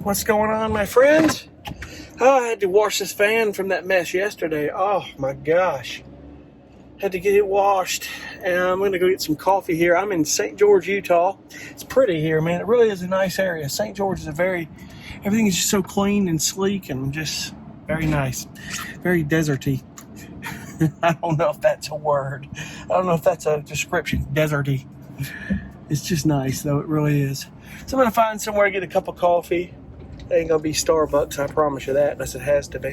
What's going on, my friends? Oh, I had to wash this van from that mess yesterday. Oh my gosh. Had to get it washed. And I'm going to go get some coffee here. I'm in St. George, Utah. It's pretty here, man. It really is a nice area. St. George is everything is just so clean and sleek and just very nice. Very deserty. I don't know if that's a word. I don't know if that's a description. Deserty. It's just nice, though. It really is. So I'm going to find somewhere to get a cup of coffee. It ain't going to be Starbucks, I promise you that, unless it has to be.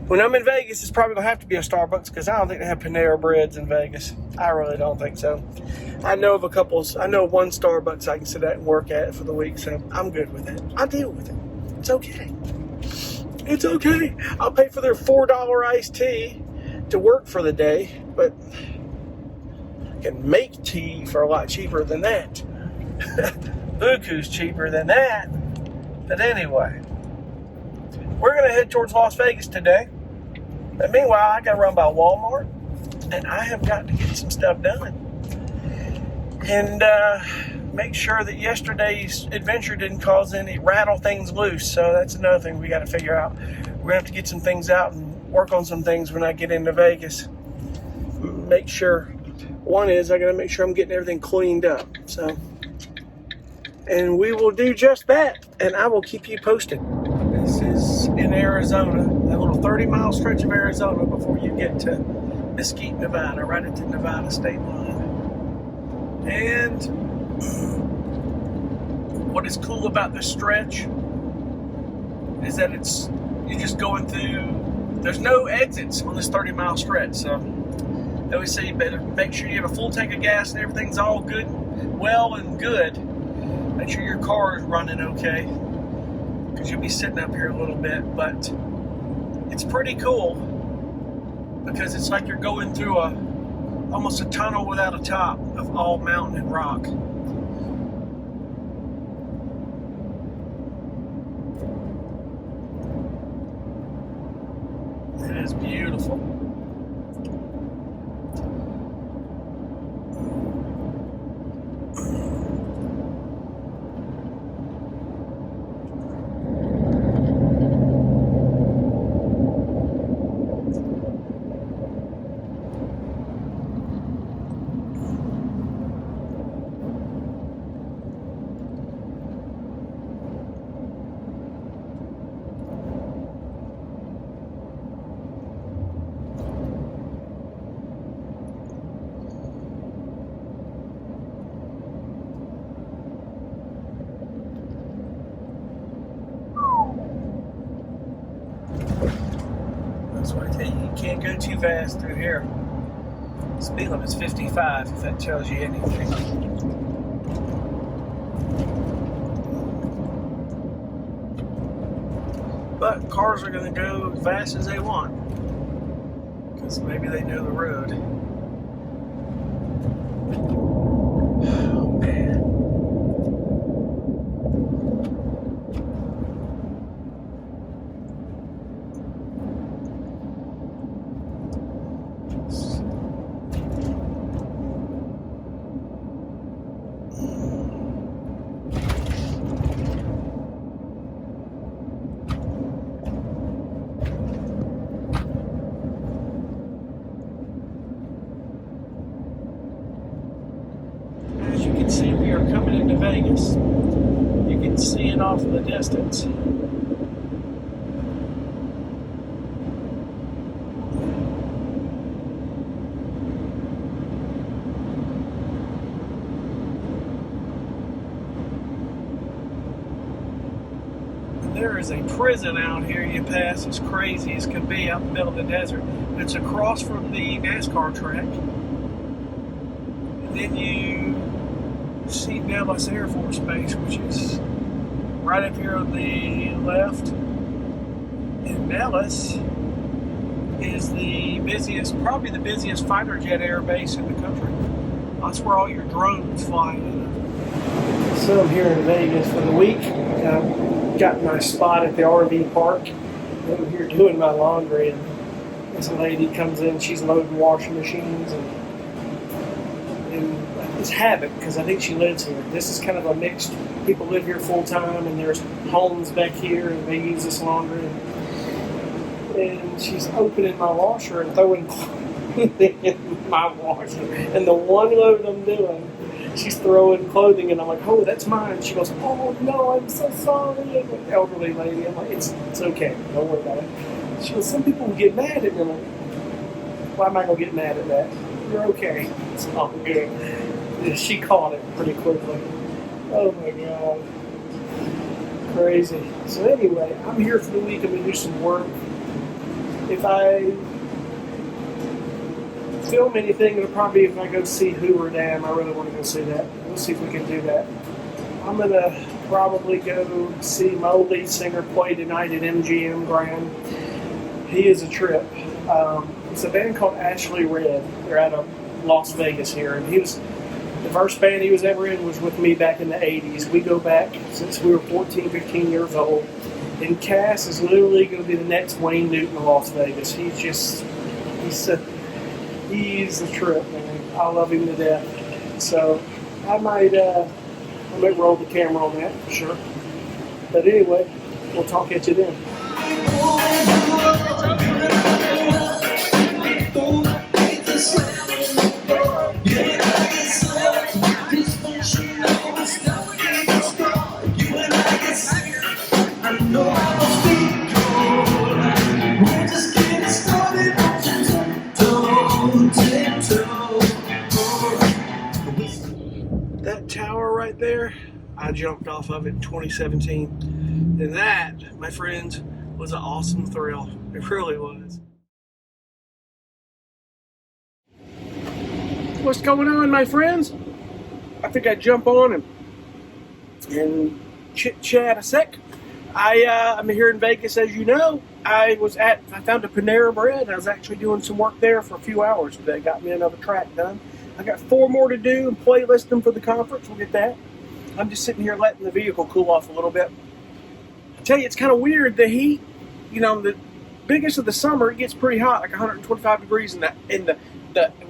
When I'm in Vegas, it's probably going to have to be a Starbucks because I don't think they have Panera Breads in Vegas. I really don't think so. I know of one Starbucks I can sit at and work at for the week, so I'm good with it. I'll deal with it. It's okay. It's okay. I'll pay for their $4 iced tea to work for the day, but I can make tea for a lot cheaper than that. Buku's cheaper than that. But anyway, we're going to head towards Las Vegas today. But meanwhile, I got to run by Walmart, and I have got to get some stuff done. And make sure that yesterday's adventure didn't cause any rattle things loose. So that's another thing we got to figure out. We're going to have to get some things out and work on some things when I get into Vegas. Make sure. One is I got to make sure I'm getting everything cleaned up. So, and we will do just that, and I will keep you posted. This is in Arizona, that little 30-mile stretch of Arizona before you get to Mesquite, Nevada, right at the Nevada state line. And what is cool about this stretch is that you're just going through, there's no exits on this 30-mile stretch, so I always say you better make sure you have a full tank of gas and everything's all good, well and good. Make sure your car is running okay, because you'll be sitting up here a little bit, but it's pretty cool because it's like you're going through almost a tunnel without a top of all mountain and rock. It is beautiful. That's why I tell you can't go too fast through here. Speed limit's 55, if that tells you anything. But cars are going to go as fast as they want, because maybe they know the road. Oh, man. As you can see, we are coming into Vegas. You can see it off in the distance. There is a prison out here you pass as crazy as can be out in the middle of the desert. It's across from the NASCAR track. And then you see Dallas Air Force Base, which is right up here on the left. And Dallas is probably the busiest fighter jet air base in the country. That's where all your drones fly in. So I'm here in Vegas for the week. Got my spot at the RV park. I'm here doing my laundry, and this lady comes in. She's loading washing machines, and it's habit because I think she lives here. This is kind of a mixed, people live here full time and there's homes back here and they use this laundry. And she's opening my washer and throwing clothing in my washer. And the one load I'm doing, she's throwing clothing and I'm like, oh, that's mine. She goes, oh no, I'm so sorry. I'm an elderly lady. I'm like, it's okay, don't worry about it. She goes, some people will get mad at me. I'm like, why am I going to get mad at that? You're okay. It's all good. She caught it pretty quickly. Oh my God. Crazy. So anyway, I'm here for the week. I'm going to do some work. If I film anything, it'll probably be if I go see Hoover Dam. I really want to go see that. We'll see if we can do that. I'm going to probably go see my old lead singer play tonight at MGM Grand. He is a trip. It's a band called Ashley Red. They're out of Las Vegas here, and the first band he was ever in was with me back in the 80s. We go back since we were 14, 15 years old. And Cass is literally going to be the next Wayne Newton of Las Vegas. He's a trip, man. I love him to death. So I might roll the camera on that, for sure. But anyway, we'll talk at you then. That tower right there, I jumped off of it in 2017. And that, my friends, was an awesome thrill. It really was. What's going on, my friends? I think I'd jump on and chit-chat a sec. I'm here in Vegas, as you know. I found a Panera Bread. I was actually doing some work there for a few hours today. Got me another track done. I got 4 more to do and playlist them for the conference. We'll get that. I'm just sitting here letting the vehicle cool off a little bit. I tell you, it's kind of weird. The heat, the biggest of the summer, it gets pretty hot, like 125 degrees.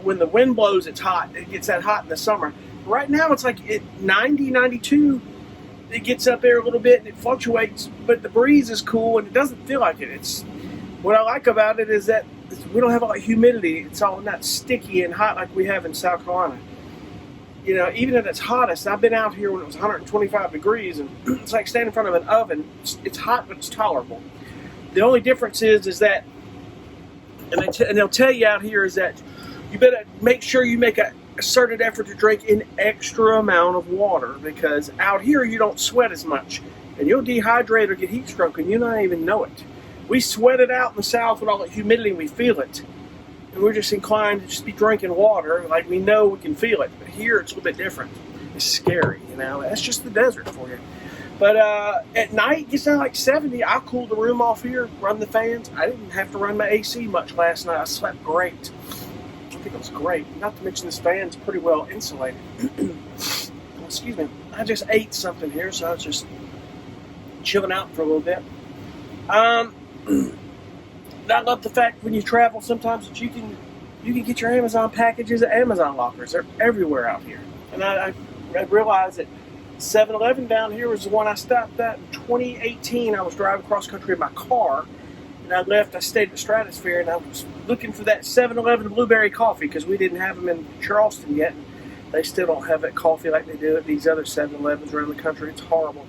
When the wind blows, it's hot. It gets that hot in the summer. Right now, it's like 90, 92. It gets up there a little bit and it fluctuates, but the breeze is cool and it doesn't feel like it. What I like about it is that we don't have a lot of humidity. It's all not sticky and hot like we have in South Carolina. Even at its hottest, I've been out here when it was 125 degrees and it's like standing in front of an oven. It's hot, but it's tolerable. The only difference is that, and they'll tell you out here, is that you better make sure you make a concerted effort to drink an extra amount of water, because out here you don't sweat as much and you'll dehydrate or get heat stroke and you not even know it. We sweat it out in the South with all the humidity and we feel it, and we're just inclined to just be drinking water like we know we can feel it. But here it's a little bit different. It's scary, that's just the desert for you. But at night it gets down like 70. I cooled the room off here, run the fans. I didn't have to run my AC much last night. I slept great. I think it was great. Not to mention this fan's pretty well insulated. Excuse me. I just ate something here, so I was just chilling out for a little bit. I love the fact when you travel sometimes that you can get your Amazon packages at Amazon lockers. They're everywhere out here. And I realized that 7-Eleven down here was the one I stopped at in 2018. I was driving cross country in my car. And I stayed at Stratosphere, and I was looking for that 7-Eleven blueberry coffee because we didn't have them in Charleston yet. They still don't have that coffee like they do at these other 7-Elevens around the country. It's horrible.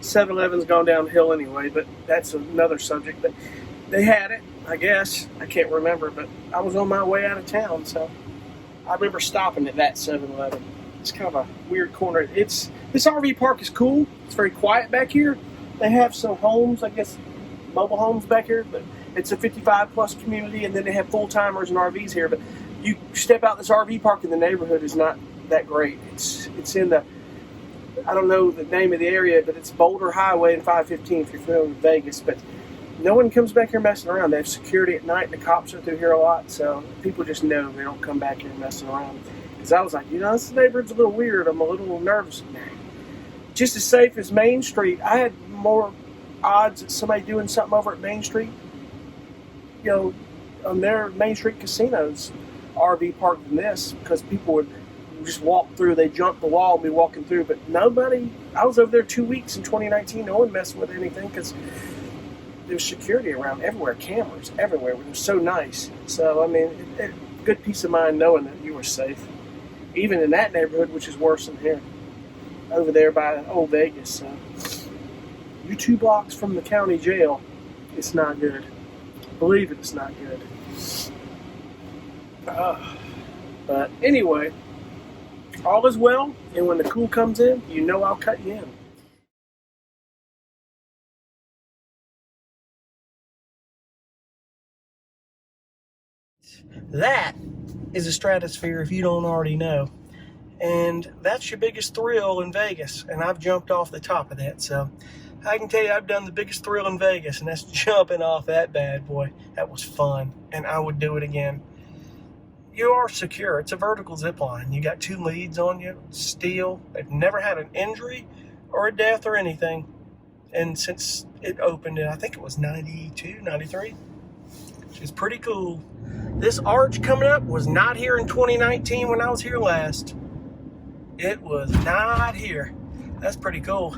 7-Eleven's gone downhill anyway, but that's another subject. But they had it, I guess. I can't remember, but I was on my way out of town, so I remember stopping at that 7-Eleven. It's kind of a weird corner. This RV park is cool. It's very quiet back here. They have some homes, I guess, mobile homes back here, but it's a 55-plus community, and then they have full-timers and RVs here. But you step out this RV park, and the neighborhood is not that great. It's in the, I don't know the name of the area, but it's Boulder Highway and 515 if you're familiar with Vegas. But no one comes back here messing around. They have security at night, and the cops are through here a lot, so people just know they don't come back here messing around. Because I was like, this neighborhood's a little weird. I'm a little nervous. Just as safe as Main Street. I had more odds at somebody doing something over at Main Street, on their Main Street casinos RV park than this, because people would just walk through. They jump the wall and be walking through. But nobody, I was over there 2 weeks in 2019. No one messing with anything because there was security around everywhere, cameras everywhere. It was so nice. So, I mean, good peace of mind knowing that you were safe. Even in that neighborhood, which is worse than here. Over there by Old Vegas. So, you're 2 blocks from the county jail. It's not good. Believe it, it's not good. But anyway, all is well, and when the cool comes in, you know I'll cut you in. That is a stratosphere if you don't already know. And that's your biggest thrill in Vegas, and I've jumped off the top of that. So I can tell you I've done the biggest thrill in Vegas, and that's jumping off that bad boy. That was fun, and I would do it again. You are secure. It's a vertical zip line. You got 2 leads on you, steel. They've never had an injury or a death or anything. And since it opened in, I think it was 92, 93, which is pretty cool. This arch coming up was not here in 2019 when I was here last. It was not here. That's pretty cool.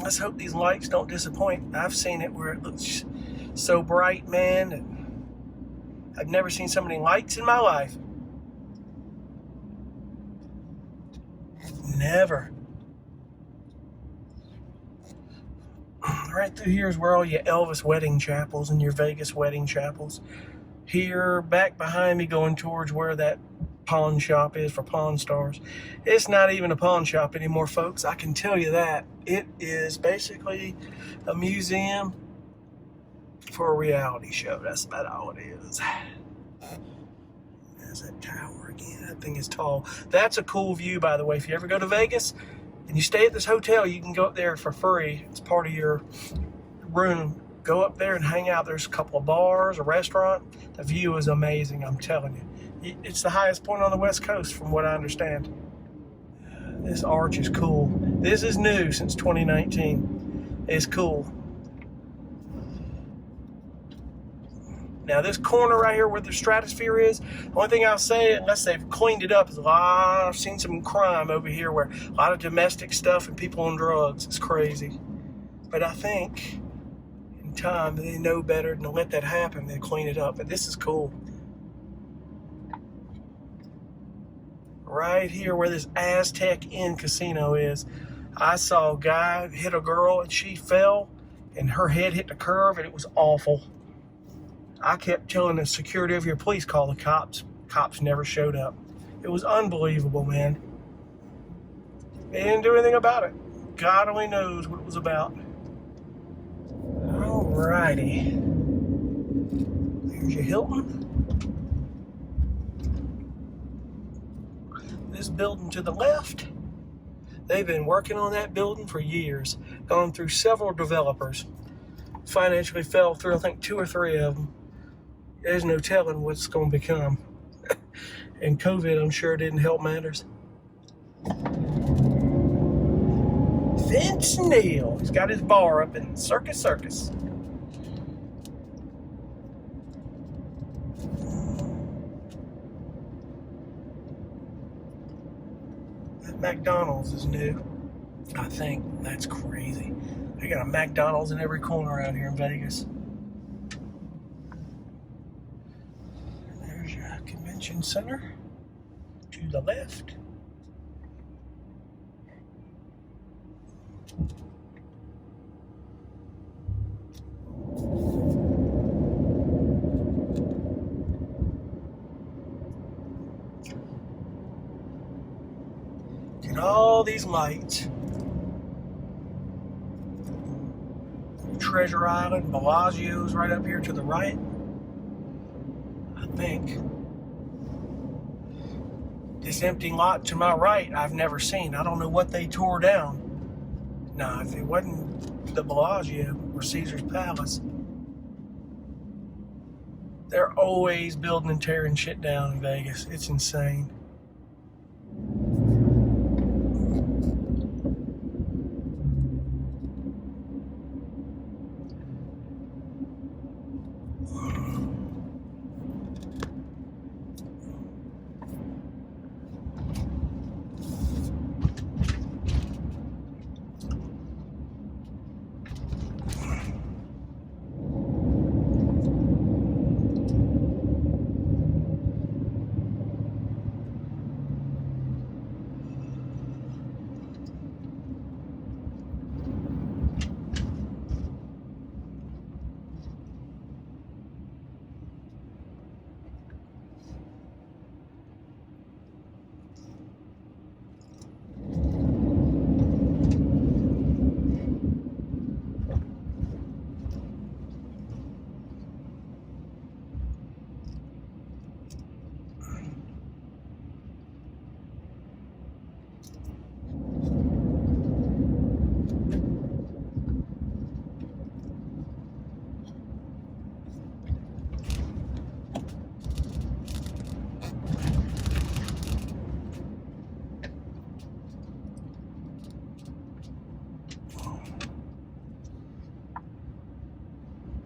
Let's hope these lights don't disappoint. I've seen it where it looks so bright, man. I've never seen so many lights in my life. Never. Right through here is where all your Elvis wedding chapels and your Vegas wedding chapels. Here, back behind me, going towards where that pawn shop is for Pawn Stars. It's not even a pawn shop anymore, folks. I can tell you that. It is basically a museum for a reality show. That's about all it is. There's that tower again. That thing is tall. That's a cool view, by the way. If you ever go to Vegas and you stay at this hotel, you can go up there for free. It's part of your room. Go up there and hang out. There's a couple of bars, a restaurant. The view is amazing, I'm telling you. It's the highest point on the West Coast, from what I understand. This arch is cool. This is new since 2019. It's cool. Now, this corner right here where the stratosphere is, the only thing I'll say, unless they've cleaned it up, is I've seen some crime over here where a lot of domestic stuff and people on drugs. It's crazy. But I think in time they know better than to let that happen. They clean it up. But this is cool. Right here where this Aztec Inn casino is, I saw a guy hit a girl and she fell and her head hit the curve and it was awful. I kept telling the security of your police, call the cops. Cops never showed up. It was unbelievable, man. They didn't do anything about it. God only knows what it was about. Alrighty. There's your Hilton. This building to the left, they've been working on that building for years. Gone through several developers. Financially fell through, I think, 2 or 3 of them. There's no telling what it's going to become. And COVID, I'm sure, didn't help matters. Vince Neil. He's got his bar up in Circus. That McDonald's is new. I think that's crazy. They got a McDonald's in every corner out here in Vegas. There's your convention center to the left. Get all these lights. Treasure Island, Bellagio's right up here to the right, I think. This empty lot to my right, I've never seen. I don't know what they tore down. No, if it wasn't the Bellagio or Caesar's Palace, they're always building and tearing shit down in Vegas. It's insane.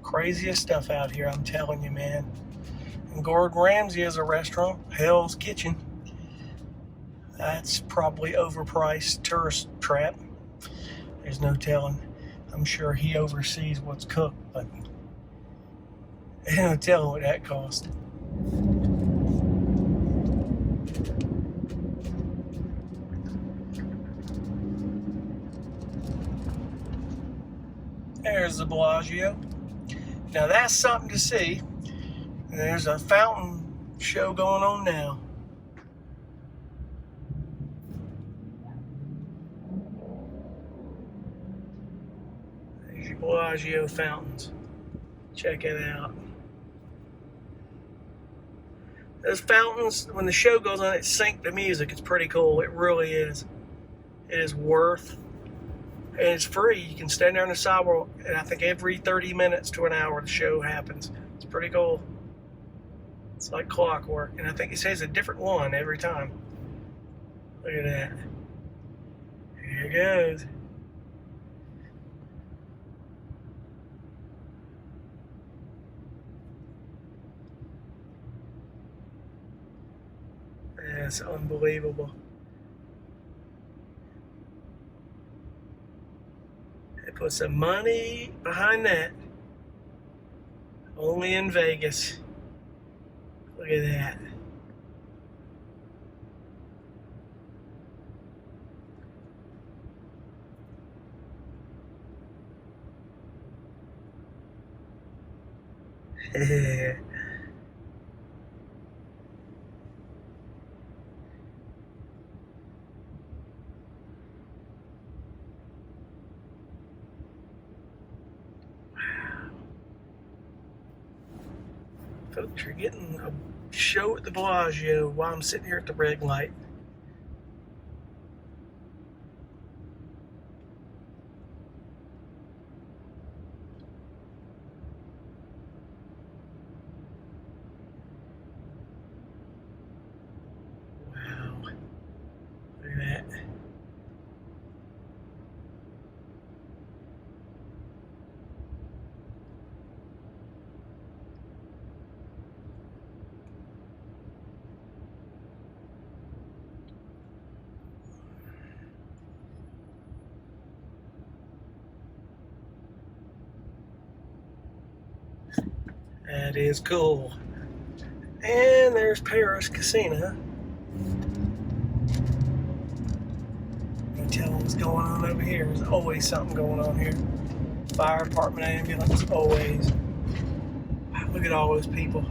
Craziest stuff out here, I'm telling you, man. And Gordon Ramsay is a restaurant, Hell's Kitchen. That's probably overpriced tourist trap. There's no telling. I'm sure he oversees what's cooked, but there's no telling what that cost. There's the Bellagio. Now that's something to see. There's a fountain show going on now. There's your Bellagio fountains. Check it out. Those fountains, when the show goes on, it syncs the music. It's pretty cool. It really is. It is worth. And it's free. You can stand there on the sidewalk, and I think every 30 minutes to an hour the show happens. It's pretty cool. It's like clockwork. And I think it says a different one every time. Look at that. Here it goes. That's unbelievable. They put some money behind that. Only in Vegas. Look at that. Yeah. Folks are getting a show at the Bellagio while I'm sitting here at the red light. Wow. Look at that. That is cool. And there's Paris Casino. You can tell what's going on over here. There's always something going on here. Fire department, ambulance, always. Wow, look at all those people.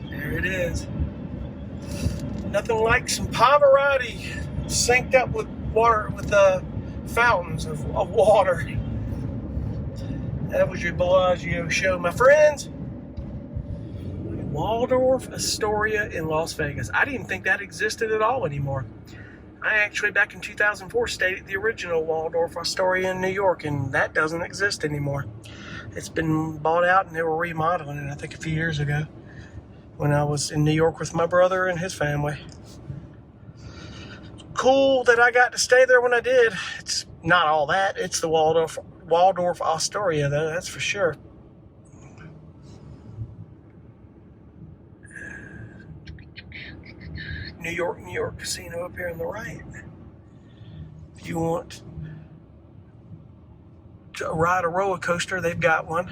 There it is. Nothing like some Pavarotti synced up with water, with fountains of water. That was your Bellagio show, my friends. Waldorf Astoria in Las Vegas. I didn't think that existed at all anymore. I actually, back in 2004, stayed at the original Waldorf Astoria in New York, and that doesn't exist anymore. It's been bought out, and they were remodeling it, I think, a few years ago when I was in New York with my brother and his family. Cool that I got to stay there when I did. It's not all that. It's the Waldorf Astoria, though, that's for sure. New York Casino up here on the right. If you want to ride a roller coaster, they've got one.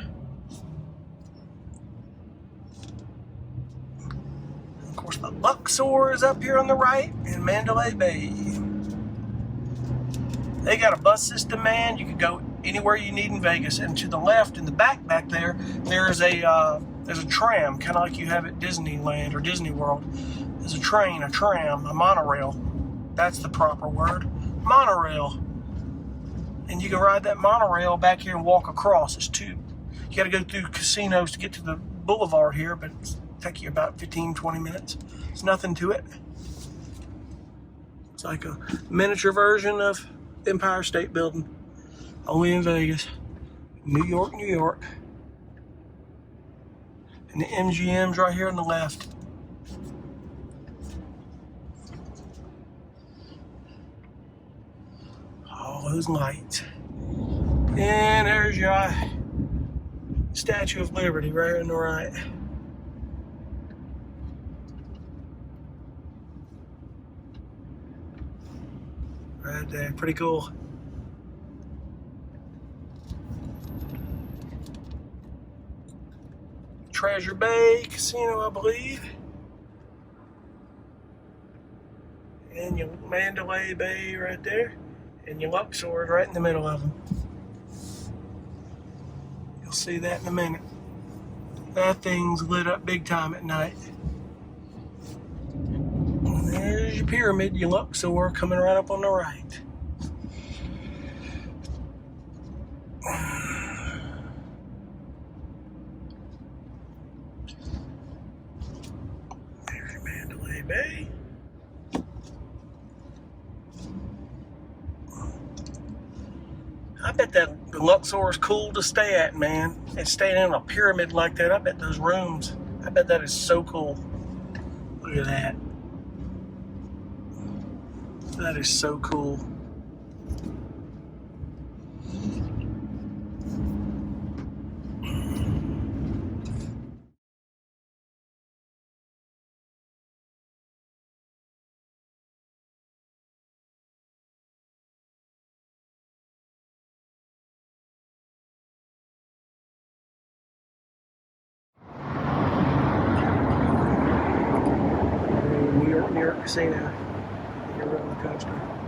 And of course, the Luxor is up here on the right in Mandalay Bay. They got a bus system, man. You can go anywhere you need in Vegas. And to the left, in the back there, there's a tram, kind of like you have at Disneyland or Disney World. There's a train, a tram, a monorail. That's the proper word. Monorail. And you can ride that monorail back here and walk across. You got to go through casinos to get to the boulevard here, but take you about 15-20 minutes. It's nothing to it. It's like a miniature version of Empire State Building, only in Vegas. New York, New York. And the MGM's right here on the left. All those lights. And there's your Statue of Liberty right on the right. Right there, pretty cool. Treasure Bay Casino, I believe. And your Mandalay Bay right there. And your Luxor is right in the middle of them. You'll see that in a minute. That thing's lit up big time at night. And there's your pyramid, your Luxor, coming right up on the right. There's your Mandalay Bay. I bet that the Luxor is cool to stay at, man. And staying in a pyramid like that, I bet those rooms, I bet that is so cool. Look at that. That is so cool. New York Casino. Your roller coaster.